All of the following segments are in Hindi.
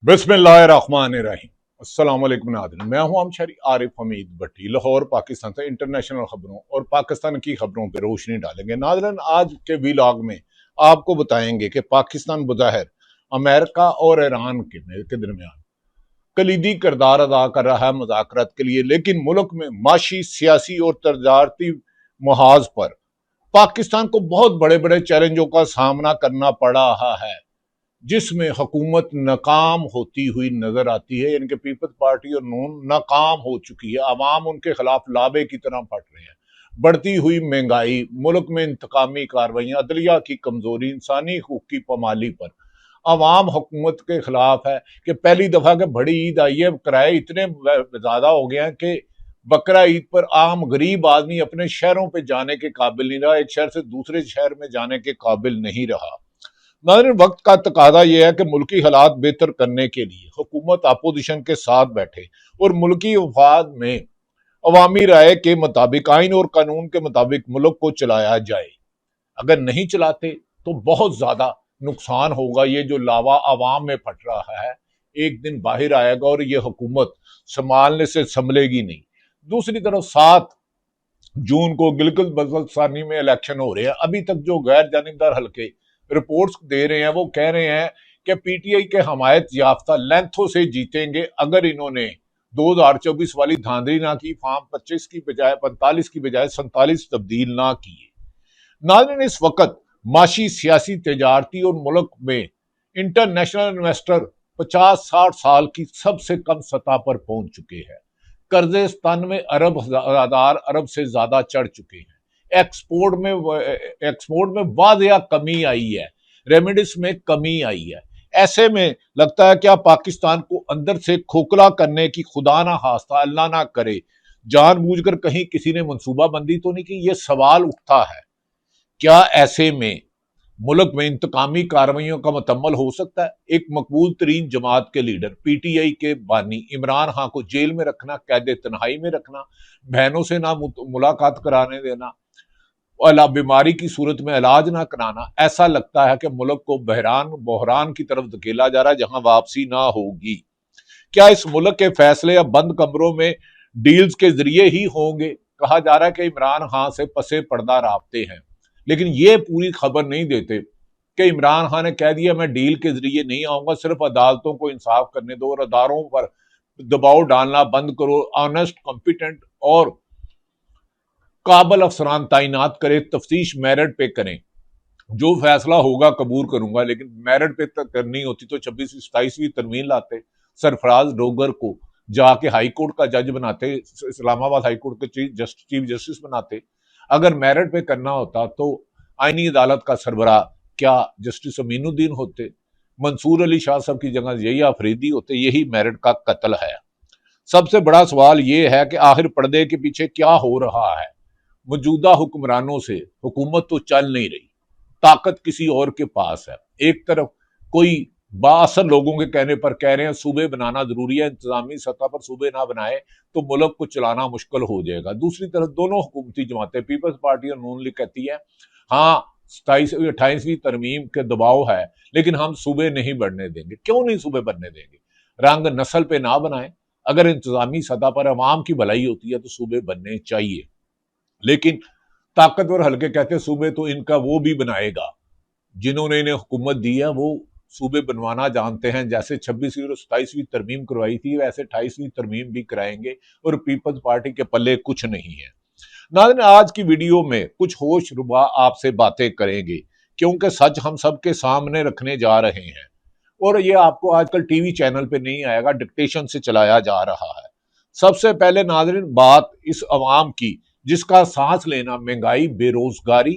बिस्मिल्लाहिर्रहमानिर्रहीम। अस्सलाम वालेकुम नाज़रीन, मैं हूं हमशरी आरिफ हमीद भट्टी। लाहौर पाकिस्तान से इंटरनेशनल खबरों और पाकिस्तान की खबरों पर रोशनी डालेंगे। नाज़रीन, आज के व्लॉग में आपको बताएंगे कि पाकिस्तान बज़ाहिर अमेरिका और ईरान के दरमियान कलीदी किरदार अदा कर रहा है मुज़ाकरात के लिए, लेकिन मुल्क में माशी, सियासी और तजारती मुहाज पर पाकिस्तान को बहुत बड़े बड़े चैलेंजों का सामना करना पड़ रहा है, जिसमें हुकूमत नाकाम होती हुई नजर आती है। यानी कि पीपल्स पार्टी और नून नाकाम हो चुकी है। अवाम उनके खिलाफ लाबे की तरह फट रहे हैं। बढ़ती हुई महंगाई, मुल्क में इंतकामी कार्रवाइयां, अदलिया की कमजोरी, इंसानी हकूक की पामाली पर अवाम हुकूमत के खिलाफ है कि पहली दफा के बड़ी ईद आई है, किराए इतने ज्यादा हो गए हैं कि बकरा ईद पर आम गरीब आदमी अपने शहरों पे जाने के काबिल नहीं रहा, एक शहर से दूसरे शहर में जाने के काबिल नहीं रहा। नाज़रीन, वक्त का तकाजा यह है कि मुल्की हालात बेहतर करने के लिए हुकूमत अपोजिशन के साथ बैठे और मुल्की वफाद में अवामी राय के मुताबिक, आइन और कानून के मुताबिक मुल्क को चलाया जाए। अगर नहीं चलाते तो बहुत ज्यादा नुकसान होगा। ये जो लावा अवाम में फट रहा है, एक दिन बाहर आएगा और ये हुकूमत संभालने से संभलेगी नहीं। दूसरी तरफ 7 जून को गिलगित बल्तिस्तानी में इलेक्शन हो रहे हैं। अभी तक जो गैर जानिबदार हल्के रिपोर्ट्स दे रहे हैं, वो कह रहे हैं कि पीटीआई के हमायत याफ्ता लेंथों से जीतेंगे अगर इन्होंने 2024 वाली धांधली ना की, फॉर्म 25 की बजाय 45 की बजाय 47 तब्दील ना किए। नाज़रीन, इस वक्त माशी, सियासी, तजारती और मुल्क में इंटरनेशनल इन्वेस्टर 50-60 साल की सबसे कम सतह पर पहुंच चुके हैं। कर्जे 97 अरब से ज्यादा चढ़ चुके हैं। एक्सपोर्ट में वादिया कमी आई है, रेमिडिस में कमी आई है। ऐसे में लगता है क्या पाकिस्तान को अंदर से खोखला करने की, खुदा ना खास्ता अल्लाह ना करे, जानबूझकर कहीं किसी ने मंसूबाबंदी तो नहीं की? ये सवाल उठता है। क्या ऐसे में मुल्क में इंतकामी कार्रवाइयों का मुकम्मल हो सकता है? एक मकबूल तरीन जमात के लीडर, पीटीआई के बानी इमरान खान को जेल में रखना, कैद तन्हाई में रखना, बहनों से ना मुलाकात कराने देना, बीमारी की सूरत में इलाज ना कराना, ऐसा लगता है कि मुल्क को बहरान की तरफ धकेला जा रहा है जहां वापसी ना होगी। क्या इस मुल्क के फैसले अब बंद कमरों में डील्स के जरिए ही होंगे? कहा जा रहा है कि इमरान खान से पसे पर्दा राब्ते हैं, लेकिन ये पूरी खबर नहीं देते कि इमरान खान ने कह दिया मैं डील के जरिए नहीं आऊंगा, सिर्फ अदालतों को इंसाफ करने दो और अदारों पर दबाव डालना बंद करो, ऑनेस्ट, कॉम्पिटेंट और काबल अफसरान तैनात करें, तफ्तीश मेरिट पे करें, जो फैसला होगा कबूल करूंगा। लेकिन मेरिट पे तक करनी होती तो 26वीं 27वीं तरमीम लाते, सरफराज डोगर को जाके हाई कोर्ट का जज बनाते, इस्लामाबाद हाई कोर्ट के चीफ जस्टिस बनाते। अगर मेरिट पे करना होता तो आईनी अदालत का सरबराह क्या जस्टिस अमीनुद्दीन होते? मंसूर अली शाह साहब की जगह यही अफरीदी होते? यही मेरिट का कत्ल है। सबसे बड़ा सवाल यह है कि आखिर पर्दे के पीछे क्या हो रहा है? मौजूदा हुक्मरानों से हुकूमत तो चल नहीं रही, ताकत किसी और के पास है। एक तरफ कोई बासर लोगों के कहने पर कह रहे हैं सूबे बनाना जरूरी है, इंतजामी सतह पर सूबे ना बनाए तो मुल्क को चलाना मुश्किल हो जाएगा। दूसरी तरफ दोनों हुकूमती जमातें, पीपल्स पार्टी और नून लीग, कहती है हाँ 28वीं तरमीम के दबाव है, लेकिन हम सूबे नहीं बढ़ने देंगे। क्यों नहीं सूबे बढ़ने देंगे? रंग नस्ल पे ना बनाए। अगर इंतजामी सतह पर अवाम की भलाई होती है तो सूबे बनने चाहिए, लेकिन ताकतवर हल्के कहते हैं सूबे तो इनका वो भी बनाएगा जिन्होंने इन्हें हुकूमत दी है, वो सूबे बनवाना जानते हैं। जैसे 26वीं और 27वीं तरमीम करवाई थी, वैसे 28वीं तरमीम भी कराएंगे और पीपल्स पार्टी के पल्ले कुछ नहीं है। नाज़रीन, आज की वीडियो में कुछ होश रुबा आपसे बातें करेंगे, क्योंकि सच हम सबके सामने रखने जा रहे हैं और ये आपको आजकल टीवी चैनल पे नहीं आएगा, डिक्टेशन से चलाया जा रहा है। सबसे पहले नाज़रीन, बात इस अवाम की जिसका सांस लेना महंगाई, बेरोजगारी,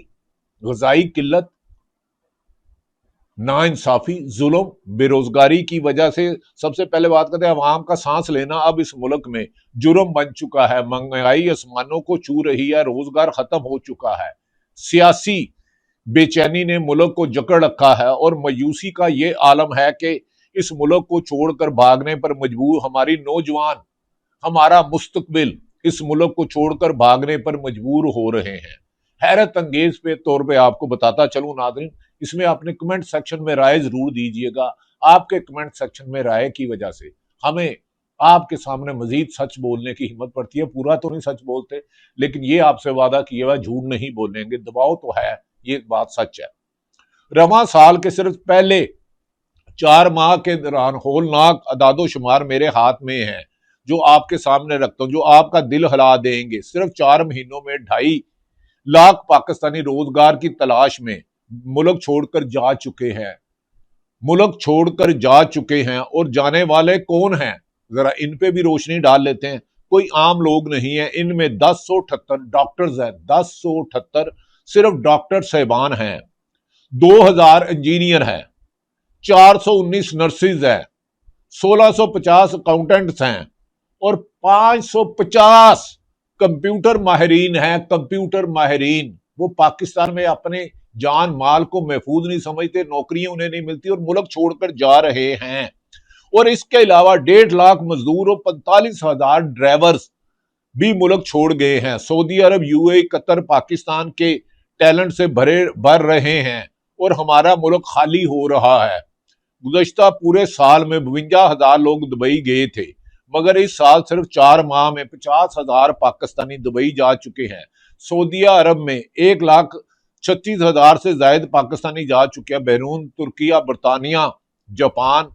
ग़िज़ाई किल्लत, नाइंसाफी, जुल्म, बेरोजगारी की वजह से सबसे पहले बात करते हैं अवाम का सांस लेना अब इस मुल्क में जुर्म बन चुका है। महंगाई आसमानों को छू रही है, रोजगार खत्म हो चुका है, सियासी बेचैनी ने मुल्क को जकड़ रखा है और मायूसी का ये आलम है कि इस मुल्क को छोड़कर भागने पर मजबूर हमारी नौजवान, हमारा मुस्तकबिल इस मुल्क को छोड़कर भागने पर मजबूर हो रहे हैं। हैरत अंगेज पे तौर पे आपको बताता चलूं नाज़रीन, इसमें अपने कमेंट सेक्शन में राय जरूर दीजिएगा। आपके कमेंट सेक्शन में राय की वजह से हमें आपके सामने मजीद सच बोलने की हिम्मत पड़ती है। पूरा तो नहीं सच बोलते, लेकिन ये आपसे वादा किया हुआ झूठ नहीं बोलेंगे। दबाव तो है, ये बात सच है। रवां साल के सिर्फ पहले 4 माह के दौरान होलनाक अदादो शुमार मेरे हाथ में है, जो आपके सामने रखता हूं, जो आपका दिल हिला देंगे। सिर्फ 4 महीनों में 2.5 लाख पाकिस्तानी रोजगार की तलाश में मुल्क छोड़कर जा चुके हैं, मुल्क छोड़कर जा चुके हैं। और जाने वाले कौन हैं, जरा इन पे भी रोशनी डाल लेते हैं। कोई आम लोग नहीं है, इनमें 1078 डॉक्टर्स हैं, 1078 सिर्फ डॉक्टर साहिबान हैं, 2000 इंजीनियर हैं, 419 नर्सिस हैं, 1650 अकाउंटेंट्स हैं और 550 कंप्यूटर माहिरीन हैं। कंप्यूटर माहिरीन वो पाकिस्तान में अपने जान माल को महफूज नहीं समझते, नौकरियां उन्हें नहीं मिलती और मुल्क छोड़कर जा रहे हैं। और इसके अलावा 1.5 लाख मजदूर और 45,000 ड्राइवर्स भी मुल्क छोड़ गए हैं। सऊदी अरब, यूएई, कतर पाकिस्तान के टैलेंट से भर रहे हैं और हमारा मुल्क खाली हो रहा है। गुज़श्ता पूरे साल में 52,000 लोग दुबई गए थे, मगर इस साल सिर्फ 4 माह में 50,000 पाकिस्तानी दुबई जा चुके हैं। सऊदी अरब में 1,36,000 से ज्यादा पाकिस्तानी जा चुके हैं। बैरून, तुर्किया, बरतानिया, जापान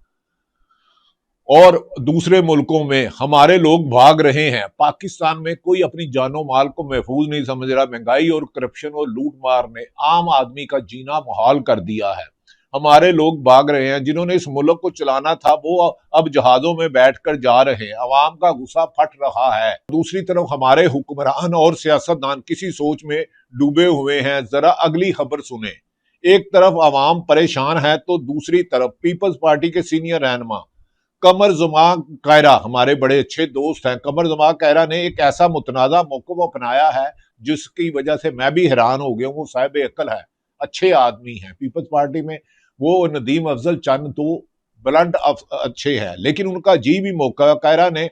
और दूसरे मुल्कों में हमारे लोग भाग रहे हैं। पाकिस्तान में कोई अपनी जानो माल को महफूज नहीं समझ रहा। महंगाई और करप्शन और लूट मार ने आम आदमी का जीना मुहाल कर दिया है। हमारे लोग भाग रहे हैं, जिन्होंने इस मुल्क को चलाना था वो अब जहाजों में बैठकर जा रहे हैं। अवाम का गुस्सा फट रहा है। दूसरी तरफ हमारे हुक्मरान और सियासतदान किसी सोच में डूबे हुए हैं। जरा अगली खबर सुने। एक तरफ अवाम परेशान है तो दूसरी तरफ पीपल्स पार्टी के सीनियर रहनुमा कमर जमान कायरा, हमारे बड़े अच्छे दोस्त हैं, कमर जमान कायरा ने एक ऐसा मुतनाज़ा मौक़िफ़ अपनाया है जिसकी वजह से मैं भी हैरान हो गया हूँ। वो साहिब अक्ल है, अच्छे आदमी हैं। पीपल्स पार्टी में वो नदीम अफजल चंद तो ब्लंट अच्छे हैं, लेकिन उनका जी भी मौका कायरा ने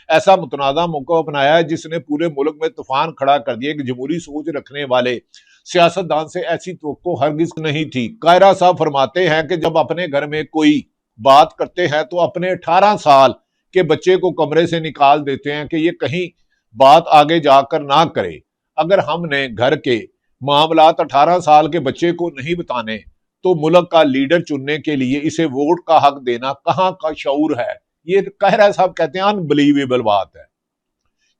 ऐसा मुतनाज़ा मौका अपनाया है जिसने पूरे मुल्क में तूफान खड़ा कर दिया। कि जमहूरी सोच रखने वाले सियासतदान से ऐसी तवक्को हरगिज नहीं थी। कायरा साहब फरमाते हैं कि जब अपने घर में कोई बात करते हैं तो अपने 18 साल के बच्चे को कमरे से निकाल देते हैं कि ये कहीं बात आगे जाकर ना करे। अगर हमने घर के मामलात 18 साल के बच्चे को नहीं बताने तो मुल्क का लीडर चुनने के लिए इसे वोट का हक देना कहां का शऊर है। ये कायरा साहब कहते हैं अनबिलीवेबल बात है।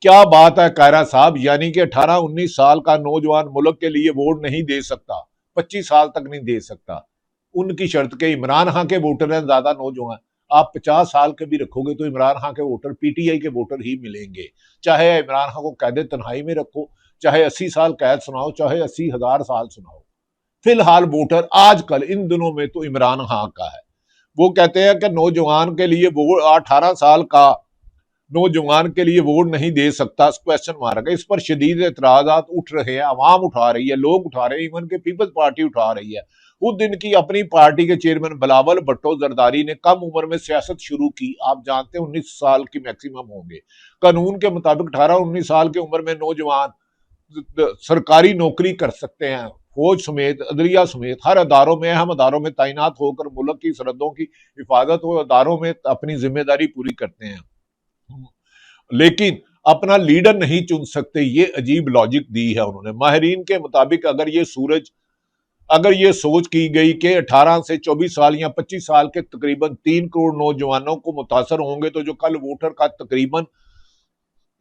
क्या बात है कायरा साहब, यानी कि 18-19 साल का नौजवान मुल्क के लिए वोट नहीं दे सकता, 25 साल तक नहीं दे सकता। उनकी शर्त के इमरान खान के वोटर हैं ज्यादा नौजवान। आप 50 साल के भी रखोगे तो इमरान खान के वोटर पीटीआई के वोटर ही मिलेंगे। चाहे इमरान खान को कैद तन्हाई में रखो, चाहे 80 साल कैद सुनाओ, चाहे 80,000 साल सुनाओ, फिलहाल वोटर आजकल इन दिनों में तो इमरान खान का है। वो कहते हैं कि नौजवान के लिए वोट 18 साल का नौजवान के लिए वोट नहीं दे सकता, क्वेश्चन मार्क है। इस पर शदीद एतराजात उठ रहे हैं, आवाम उठा रही है, लोग उठा रहे हैं, इवन के पीपल्स पार्टी उठा रही है। उस दिन की अपनी पार्टी के चेयरमैन बिलावल भुट्टो जरदारी ने कम उम्र में सियासत शुरू की। आप जानते हैं 19 साल की मैक्सिमम होंगे। कानून के मुताबिक 18-19 साल की उम्र में नौजवान सरकारी नौकरी कर सकते हैं। फौज समेत, अदलिया समेत हर अदारों में, अहम अदारों में तैनात होकर मुल्क की सरहदों की हिफाजत और अदारों में अपनी जिम्मेदारी पूरी करते हैं, लेकिन अपना लीडर नहीं चुन सकते। ये अजीब लॉजिक दी है उन्होंने। माहिरीन के मुताबिक अगर ये सोच की गई कि 18 से 24 साल या 25 साल के तकरीबन 3 करोड़ नौजवानों को मुतासर होंगे, तो जो कल वोटर का तकरीबन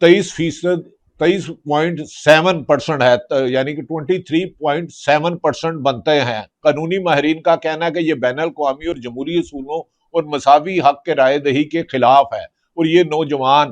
23.7% है, यानी कि 23.7% बनते हैं। कानूनी माहिरीन का कहना है कि यह बैनुल अक़वामी और जमहूरी असूलों और मसावी हक के राय दही के खिलाफ है और ये नौजवान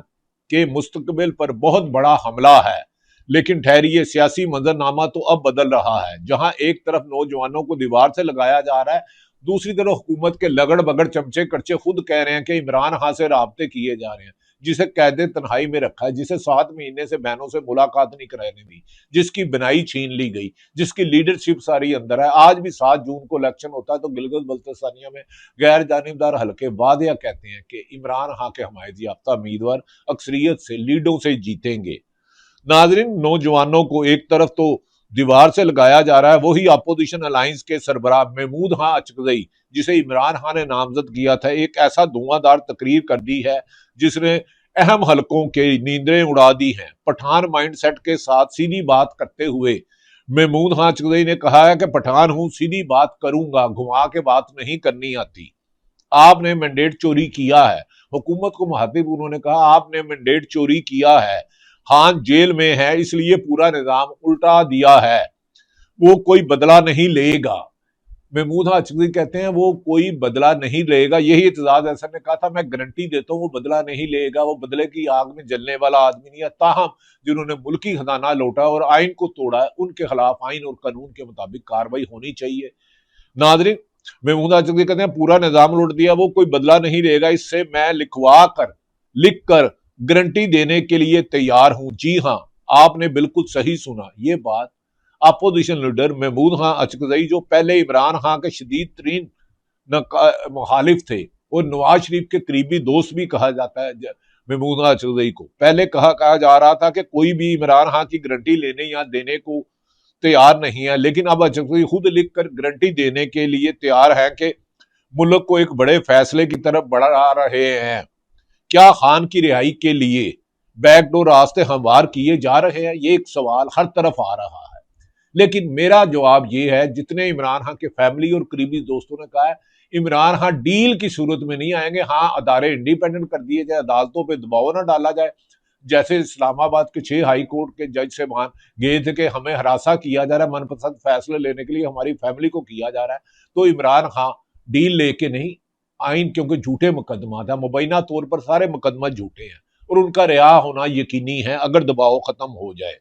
के मुस्तकबिल पर बहुत बड़ा हमला है। लेकिन ठहरिए, सियासी मंजरनामा तो अब बदल रहा है। जहां एक तरफ नौजवानों को दीवार से लगाया जा रहा है, दूसरी तरफ हुकूमत के लगड़ बगड़ चमचे कच्चे खुद कह रहे हैं कि इमरान खान से राब्ते किए जा रहे हैं, जिसे कैद तन्हाई में रखा है, जिसे 7 महीने से बहनों से मुलाकात नहीं कराने दी, जिसकी बनाई छीन ली गई, जिसकी लीडरशिप सारी अंदर है। आज भी 7 जून को इलेक्शन होता है तो गिलगित बल्तिस्तानिया में गैर जानिबदार हल्के वादिया कहते हैं कि इमरान खान के हमायत याफ्ता उम्मीदवार अक्सरियत से, लीडों से जीतेंगे। नाजरीन, नौजवानों को एक तरफ तो दीवार से लगाया जा रहा है वही अपोजिशन अलायंस के सरबराह महमूद खां अचकजई, जिसे इमरान खान ने नामजद किया था, एक ऐसा धुआंधार तकरीर कर दी है जिसने अहम हलकों के नींदें उड़ा दी हैं। पठान माइंडसेट के साथ सीधी बात करते हुए महमूद खां अचकजई ने कहा है कि पठान हूं, सीधी बात करूंगा, घुमा के बात नहीं करनी आती। आपने मैंडेट चोरी किया है। हुकूमत को मुखातिब उन्होंने कहा आपने मैंडेट चोरी किया है, खान जेल में है इसलिए पूरा निजाम उल्टा दिया है, वो कोई बदला नहीं लेगा। महमूद अचकजई कहते हैं वो कोई बदला नहीं लेगा। यही एतजाज अहसन ने कहा था, मैं गारंटी देता हूं वो बदला नहीं लेगा, वो बदले की आग में जलने वाला आदमी नहीं है। ताहम जिन्होंने मुल्की खजाना लौटा और आइन को तोड़ा है उनके खिलाफ आइन और कानून के मुताबिक कार्रवाई होनी चाहिए। नाजरीन, महमूद अचकजई कहते हैं पूरा निजाम लौट दिया, वो कोई बदला नहीं लेगा, इससे मैं लिख कर गारंटी देने के लिए तैयार हूं। जी हां, आपने बिल्कुल सही सुना। ये बात अपोजिशन लीडर महमूद खां अचकजई, जो पहले इमरान खां के शदीद तरीन मुखालिफ थे और नवाज शरीफ के करीबी दोस्त भी कहा जाता है महमूद खां अचकजई को, पहले कहा जा रहा था कि कोई भी इमरान खां की गारंटी लेने या देने को तैयार नहीं है, लेकिन अब अचकजई खुद लिखकर गारंटी देने के लिए तैयार है कि मुल्क को एक बड़े फैसले की तरफ बढ़ा रहे हैं। क्या खान की रिहाई के लिए बैकडोर रास्ते हमवार किए जा रहे हैं? ये एक सवाल हर तरफ आ रहा है, लेकिन मेरा जवाब ये है, जितने इमरान खान के फैमिली और करीबी दोस्तों ने कहा है, इमरान खान डील की सूरत में नहीं आएंगे। हाँ, अदारे इंडिपेंडेंट कर दिए जाए, अदालतों पे दबाव ना डाला जाए। जैसे इस्लामाबाद के 6 हाई कोर्ट के जज साहबान गए थे कि हमें हरासा किया जा रहा है, मनपसंद फैसले लेने के लिए हमारी फैमिली को किया जा रहा है, तो इमरान खान डील लेके नहीं, आइन क्योंकि झूठे मुकदमा था, मुबैना तौर पर सारे मुकदमा झूठे हैं और उनका रिहा होना यकीनी है अगर दबाव खत्म हो जाए।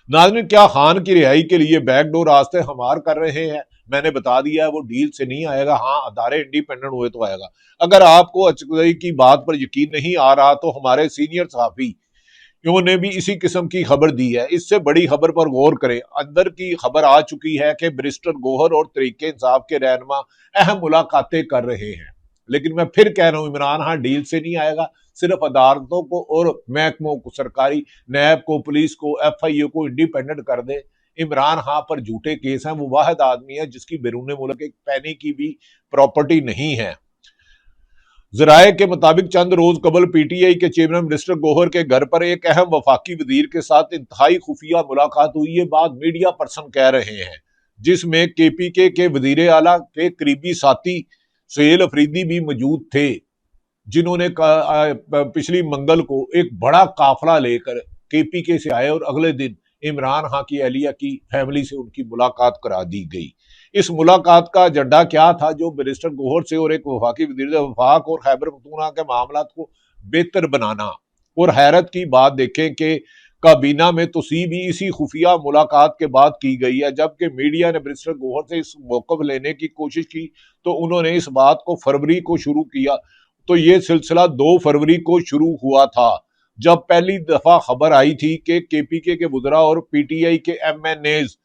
नाज़रीन, क्या खान की रिहाई के लिए बैकडोर रास्ते हमार कर रहे हैं? मैंने बता दिया है वो डील से नहीं आएगा। हाँ, अदारे इंडिपेंडेंट हुए तो आएगा। अगर आपको अचकजई की बात पर यकीन नहीं आ रहा तो हमारे सीनियर सहाफी उन्होंने भी इसी किस्म की खबर दी है। इससे बड़ी खबर पर गौर करें। अंदर की खबर आ चुकी है कि बैरिस्टर गौहर और तरीके इंसाफ के रहनुमा अहम मुलाकातें कर रहे हैं, लेकिन मैं फिर कह रहा हूं इमरान खान डील से नहीं आएगा। सिर्फ अदालतों को और महकमों को, सरकारी नैब को, पुलिस को, FIA को इंडिपेंडेंट कर दे। इमरान खान पर झूठे केस हैं। वो वाहिद आदमी है जिसकी बैरून मुल्क एक पैनी की भी प्रॉपर्टी नहीं है। जराये के मुताबिक चंद रोज कबल PTI के चेयरमैन बैरिस्टर गौहर के घर पर एक अहम वफाकी वजीर के साथ इंतहाई खुफिया मुलाकात हुई। ये बात मीडिया पर्सन कह रहे हैं, जिसमें KPK के वजीर आला के करीबी साथी सुहेल अफरीदी भी मौजूद थे, जिन्होंने पिछली मंगल को एक बड़ा काफिला लेकर KPK से आए और अगले दिन इमरान खान की अहलिया की फैमिली से उनकी मुलाकात करा दी गई। इस मुलाकात का एजेंडा क्या था? जो बैरिस्टर गौहर से और एक वफाकी वजीर वफाक और खैबर पख्तूनख्वा के मामलात को बेहतर बनाना। और हैरत की बात देखें कि काबीना में तोसी भी इसी खुफिया मुलाकात के बाद की गई है। जबकि मीडिया ने बैरिस्टर गौहर से इस मौक़िफ़ लेने की कोशिश की तो उन्होंने इस बात को फरवरी को शुरू किया। तो ये सिलसिला 2 फरवरी को शुरू हुआ था, जब पहली दफा खबर आई थी कि KPK के वुज़रा और PTI के MNAs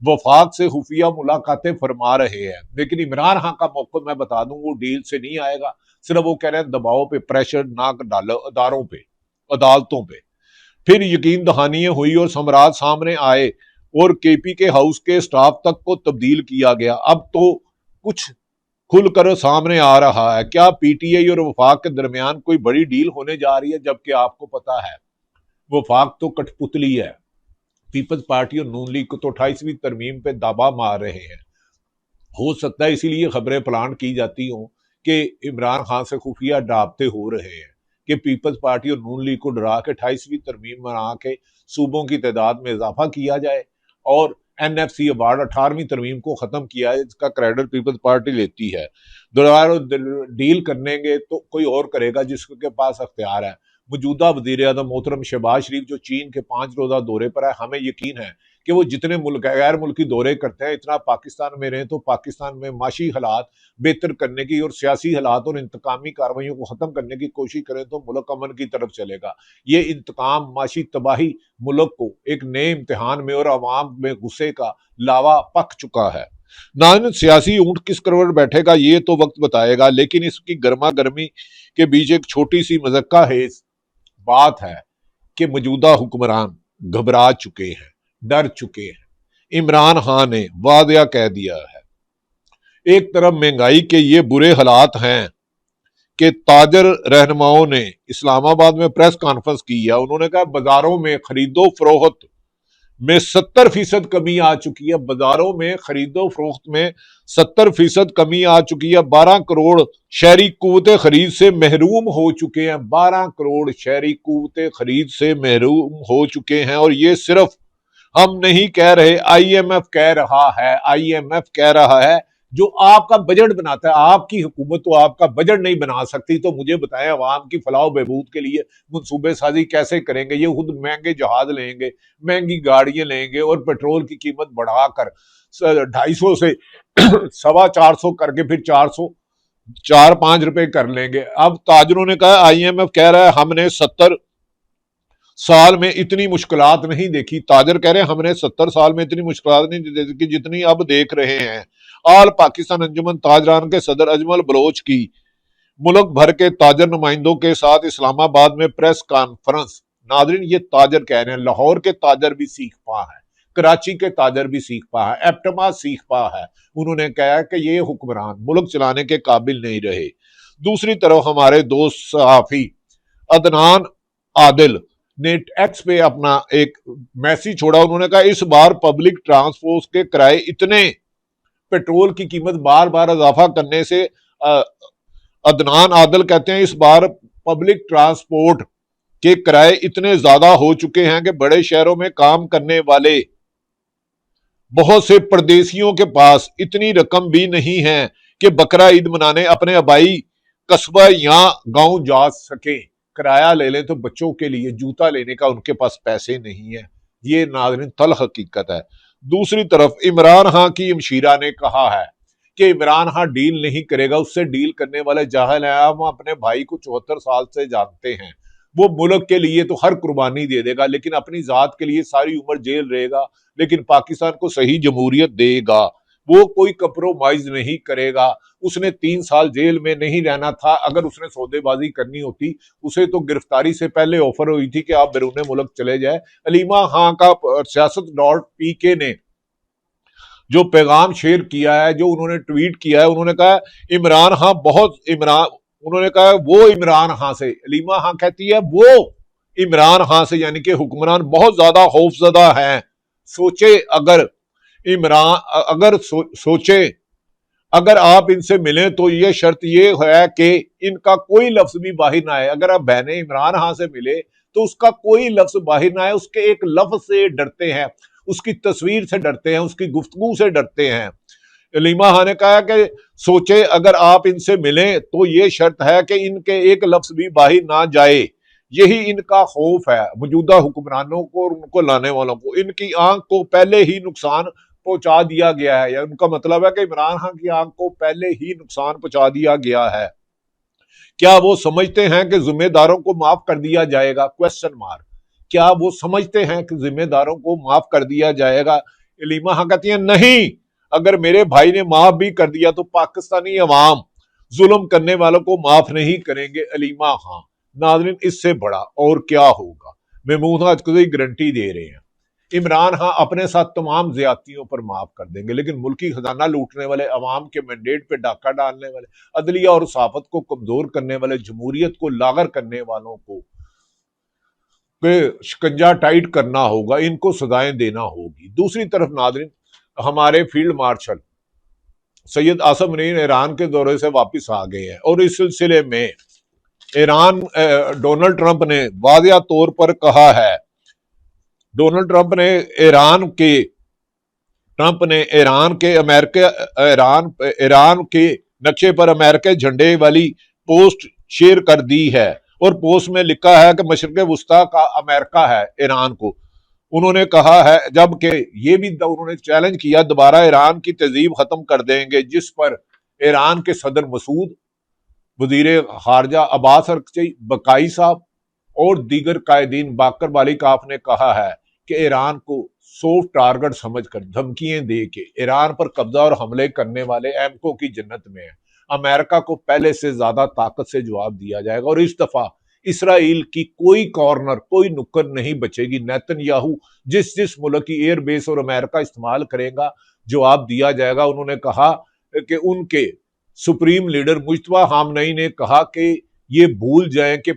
वफाक से खुफिया मुलाकातें फरमा रहे हैं। लेकिन इमरान खान का मौक़िफ़ मैं बता दूं, वो डील से नहीं आएगा। सिर्फ वो कह रहे हैं दबाव पे प्रेशर ना डालो, अदारों पे, अदालतों पे। फिर यकीन दहानियां हुई और सम्राट सामने आए और KPK हाउस के स्टाफ तक को तब्दील किया गया। अब तो कुछ खुलकर सामने आ रहा है। क्या PTI और वफाक के दरमियान कोई बड़ी डील होने जा रही है? जबकि आपको पता है वफाक तो कठपुतली है, पीपल्स पार्टी और नून लीग को तो 28वीं तरमीम पे दावा मार रहे हैं। हो सकता है इसीलिए खबरें प्लान की जाती हों कि इमरान खान से खुफिया राब्ते हो रहे हैं कि पीपल्स पार्टी और नून लीग को डरा के 28वीं तरमीम बना के सूबों की तादाद में इजाफा किया जाए और NFC अवार्ड 18वीं तरमीम को खत्म किया है, इसका क्रेडिट पीपल्स पार्टी लेती है। डील करेंगे तो कोई और करेगा जिसके पास अख्तियार है। मौजूदा वजीर आज़म मोहतरम शहबाज शरीफ जो चीन के 5 रोजा दौरे पर है, हमें यकीन है कि वो जितने गैर मुल्की दौरे करते हैं, इतना पाकिस्तान में रहें तो पाकिस्तान में माशी हालात बेहतर करने की और सियासी हालात और इंतकामी कार्रवाइयों को खत्म करने की कोशिश करें तो मुल्क अमन की तरफ चलेगा। ये इंतकाम, माशी तबाही मुल्क को एक नए इम्तिहान में और अवाम में गुस्से का लावा पक चुका है। ना सियासी ऊंट किस करवट बैठेगा ये तो वक्त बताएगा, लेकिन इसकी गर्मा गर्मी के बीच एक छोटी सी मज़क्का है बात है कि मौजूदा हुक्मरान घबरा चुके हैं, डर चुके हैं। इमरान खान ने वादिया कह दिया है। एक तरफ महंगाई के ये बुरे हालात हैं कि ताजर रहनुमाओं ने इस्लामाबाद में प्रेस कॉन्फ्रेंस की है। उन्होंने कहा बाजारों में खरीदो फरोख्त में 70% कमी आ चुकी है। बाजारों में खरीदो फरोख्त में 70% कमी आ चुकी है। 12 करोड़ शहरी कुव्वते खरीद से महरूम हो चुके हैं। 12 करोड़ शहरी कुव्वते खरीद से महरूम हो चुके हैं। और ये सिर्फ हम नहीं कह रहे, आईएमएफ कह रहा है। आईएमएफ कह रहा है जो आपका बजट बनाता है। आपकी हुकूमत तो आपका बजट नहीं बना सकती, तो मुझे बताएं अवाम की फलाह बहबूद के लिए मनसूबे साजी कैसे करेंगे। ये खुद महंगे जहाज लेंगे, महंगी गाड़ियां लेंगे और पेट्रोल की कीमत बढ़ाकर 250 से 450 करके फिर 405 रुपए कर लेंगे। अब ताजरों ने कहा, आईएमएफ कह रहा है हमने 70 साल में इतनी मुश्किलात नहीं देखी। ताजर कह रहे हैं हमने 70 साल में इतनी मुश्किलात नहीं देखी जितनी अब देख रहे हैं। आल पाकिस्तान अंजुमन ताजरान के सदर अजमल बलोच की मुल्क भर के ताजर नुमाइंदों के साथ इस्लामाबाद में प्रेस कॉन्फ्रेंस। नाजरीन, ये ताजर कह रहे हैं, लाहौर के ताजर भी सीख पा है, कराची के ताजर भी सीख पा है, एप्टमा सीख पा है। उन्होंने कहा कि ये हुक्मरान मुल्क चलाने के काबिल नहीं रहे। दूसरी तरफ हमारे दोस्त सहाफी अदनान आदिल ने एक्स पे अपना एक मैसेज छोड़ा। उन्होंने कहा इस बार पब्लिक ट्रांसपोर्ट के किराए इतने, पेट्रोल की कीमत बार बार इजाफा करने से अदनान आदिल कहते हैं इस बार पब्लिक ट्रांसपोर्ट के किराए इतने ज्यादा हो चुके हैं कि बड़े शहरों में काम करने वाले बहुत से परदेशियों के पास इतनी रकम भी नहीं है कि बकरा ईद मनाने अपने आबाई कस्बा या गांव जा सके। किराया ले लें तो बच्चों के लिए जूता लेने का उनके पास पैसे नहीं है। ये नाज़रीन तल हकीकत है। दूसरी तरफ इमरान खान की अमशीरा ने कहा है कि इमरान खान डील नहीं करेगा, उससे डील करने वाले जाहिल है। हम अपने भाई को 74 साल से जानते हैं। वो मुल्क के लिए तो हर कुर्बानी दे देगा, लेकिन अपनी जात के लिए सारी उम्र जेल रहेगा, लेकिन पाकिस्तान को सही जमहूरियत देगा। वो कोई कंप्रोमाइज नहीं करेगा। उसने 3 साल जेल में नहीं रहना था। अगर उसने सौदेबाजी करनी होती, उसे तो गिरफ्तारी से पहले ऑफर हुई थी कि आप बैरून मुल्क चले जाए। अलीमा खां का siyaset.pk ने जो पैगाम शेयर किया है, जो उन्होंने ट्वीट किया है, उन्होंने कहा इमरान खां बहुत उन्होंने कहा वो इमरान खां से, अलीमा खां कहती है वो इमरान खां से यानी कि हुक्मरान बहुत ज्यादा खौफजदा है। सोचे अगर सोचे अगर आप इनसे मिलें तो ये शर्त ये है कि इनका कोई लफ्ज भी बाहर ना आए। अगर आप बहने इमरान खान से मिले तो उसका कोई लफ्ज बाहर ना आए। उसके एक लफ्ज से डरते हैं, उसकी तस्वीर से डरते हैं, उसकी गुफ्तगू से डरते हैं। अलीमा खान ने कहा कि सोचे अगर आप इनसे मिलें तो ये शर्त है कि इनके एक लफ्ज भी बाहर ना जाए। यही इनका खौफ है मौजूदा हुक्मरानों को और उनको लाने वालों को। इनकी आंख को पहले ही नुकसान पहुंचा दिया गया है, या उनका मतलब है कि इमरान खान की आंख को पहले ही नुकसान पहुंचा दिया गया है। क्या वो समझते हैं कि जिम्मेदारों को माफ कर दिया जाएगा? Question mark. क्या वो समझते हैं कि जिम्मेदारों को माफ कर दिया जाएगा? इलीमा खान कहती है नहीं, अगर मेरे भाई ने माफ भी कर दिया तो पाकिस्तानी अवाम जुल्म करने वालों को माफ नहीं करेंगे। अलीमा खान, नाज़रीन इससे बड़ा और क्या होगा। महमूद आज को गारंटी दे रहे हैं इमरान खान अपने साथ तमाम ज्यादतियों पर माफ कर देंगे, लेकिन मुल्की खजाना लूटने वाले, अवाम के मैंडेट पे डाका डालने वाले, अदलिया और सहाफत को कमजोर करने वाले, जमहूरियत को लागर करने वालों को शिकंजा टाइट करना होगा, इनको सजाएं देना होगी। दूसरी तरफ नाज़रीन, हमारे field marshal Syed Asim Munir Iran के दौरे से वापस आ गए हैं और इस सिलसिले में डोनाल्ड ट्रंप ने वाज़िया तौर पर कहा है, डोनाल्ड ट्रंप ने ईरान के नक्शे पर अमेरिकी झंडे वाली पोस्ट शेयर कर दी है और पोस्ट में लिखा है कि मशरिक वस्ता का अमेरिका है ईरान को। उन्होंने कहा है, जबकि ये भी उन्होंने चैलेंज किया दोबारा ईरान की तहजीब खत्म कर देंगे, जिस पर ईरान के सदर मसूद, वजीर खारजा अब्बास अरक्ची, बकाई साहब और दीगर कायदीन बाकर बालिकाफ ने कहा है कि ईरान को सॉफ्ट टारगेट समझकर धमकियां दे के ईरान पर कब्जा और हमले करने वाले एमको की जन्नत में है। अमेरिका को पहले से ज्यादा ताकत से जवाब दिया जाएगा और इस दफा इसराइल की कोई कॉर्नर, कोई नुक्कड़ नहीं बचेगी। नेतन्याहू जिस जिस मुल्क की एयरबेस और अमेरिका इस्तेमाल करेगा, जवाब दिया जाएगा। उन्होंने कहा कि उनके सुप्रीम लीडर मुश्तबा खामनई ने कहा कि ये भूल जाएं कि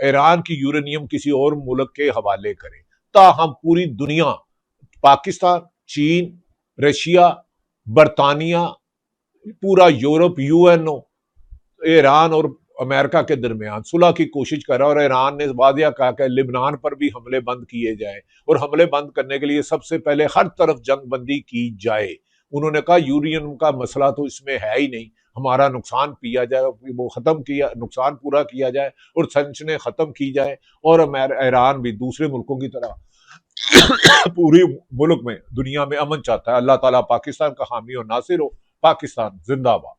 ईरान की यूरेनियम किसी और मुल्क के हवाले करें। ताहम पूरी दुनिया, पाकिस्तान, चीन, रशिया, बरतानिया, पूरा यूरोप, यूएनओ, ईरान और अमेरिका के दरमियान सुलह की कोशिश कर रहा है। और ईरान ने वादिया कहा कि लिबनान पर भी हमले बंद किए जाए, और हमले बंद करने के लिए सबसे पहले हर तरफ जंगबंदी की जाए। उन्होंने कहा यूरेनियम का मसला तो इसमें है ही नहीं, हमारा नुकसान पिया जाए, वो खत्म किया, नुकसान पूरा किया जाए और संचने खत्म की जाए। और ईरान भी दूसरे मुल्कों की तरह पूरी मुल्क में, दुनिया में अमन चाहता है। अल्लाह ताला पाकिस्तान का हामी और नासिर हो। पाकिस्तान जिंदाबाद।